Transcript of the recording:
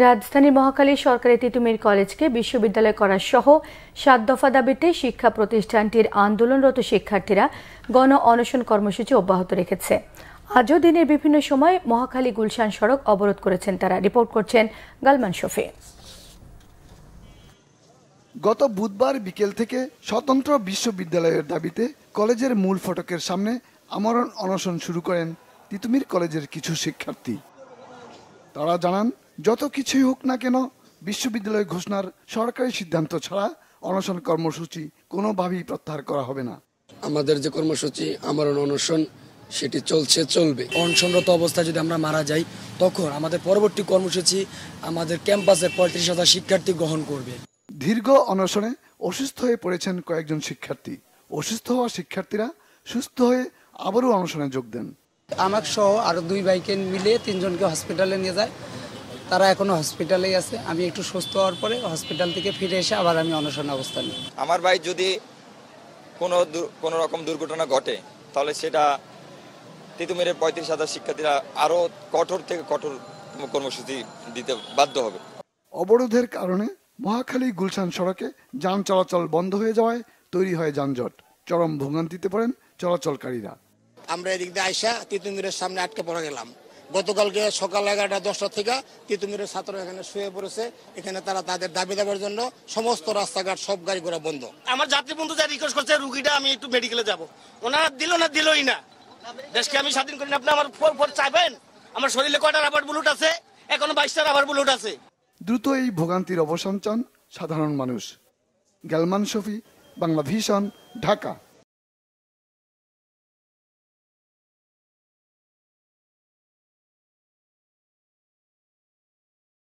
রাজধানীর মহাখালী সরকারি তিতুমির কলেজকে বিশ্ববিদ্যালয় করা সহ ৭ দফা দাবিতে শিক্ষা প্রতিষ্ঠানটির আন্দোলনরত শিক্ষার্থীরা গণ অনশন কর্মসূচি অব্যাহত রেখেছে। আজও দিনের বিভিন্ন সময় মহাখালী গুলশান সড়ক অবরোধ করেছেন তারা। রিপোর্ট করছেন গালমান শফি। গত বুধবার বিকেল থেকে স্বতন্ত্র বিশ্ববিদ্যালয়ের দাবিতে কলেজের মূল ফটকের সামনে আমরণ অনশন শুরু করেন তিতুমির কলেজের কিছু শিক্ষার্থী। তারা জানান, যত কিছুই হোক না কেন বিশ্ববিদ্যালয় ঘোষণার সরকারি সিদ্ধান্ত ছাড়া অনশন কর্মসূচি কোনোভাবেই প্রত্যাহার করা হবে না। আমাদের যে কর্মসূচি আমরণ অনশন সেটি চলবে। অনশনরত অবস্থায় যদি আমরা মারা যাই তখন আমাদের পরবর্তী কর্মসূচি আমাদের ক্যাম্পাসের ৩৫,০০০ শিক্ষার্থী গ্রহণ করবে। দীর্ঘ অনশনে অসুস্থ হয়ে পড়েছেন কয়েকজন শিক্ষার্থী। অসুস্থ হওয়া শিক্ষার্থীরা সুস্থ হয়ে আবারও অনশনে যোগ দেন। আমাকে সহ আরো 2 বাইকে মিলে 3 জনকে হসপিটালে নিয়ে যায়। তারা এখনো হসপিটালেই আছে। আমি একটু সুস্থ হওয়ার পরে হসপিটাল থেকে ফিরে এসে আবার আমি অনশন অবস্থানে। আমার ভাই যদি কোনো রকম দুর্ঘটনা ঘটে তাহলে সেটা তিতুমিরের ৩৫,০০০ শিক্ষার্থীরা আরো কঠোর থেকে কঠোর কর্মসূচি দিতে বাধ্য হবে। অবরোধের কারণে মহাখালী গুলশান সড়কে যান চলাচল বন্ধ হয়ে যাওয়ায় তৈরি হয় যানজট। চরম ভোগান্তিতে পড়েন চলাচলকারীরা। আমরা এদিক দিয়ে আইসা তিতুমিরের সামনে আটকে পড়ে গেলাম। গতকালকে সকাল 11টা 10টা থেকে তিতুমিরের ছাত্র এখানে শুয়ে পড়েছে। এখানে তারা তাদের দাবি দাবার জন্য সমস্ত রাস্তাঘাট সব গাড়ি ঘোড়া বন্ধ। আমার যাত্রী বন্ধু যা রিকোয়েস্ট করছে রুগীটা আমি একটু মেডিকেলে যাব, ওনারা দিলই না। দেশকে আমি স্বাধীন করি না, আপনি আমার ফোর চাইবেন? আমার শরীরে কয়টা রাবার বুলেট আছে? এখনো 22টা রাবার বুলেট আছে। দ্রুত এই ভোগান্তির অবসান চান সাধারণ মানুষ। গালমান শফি, বাংলা ভিশন, ঢাকা।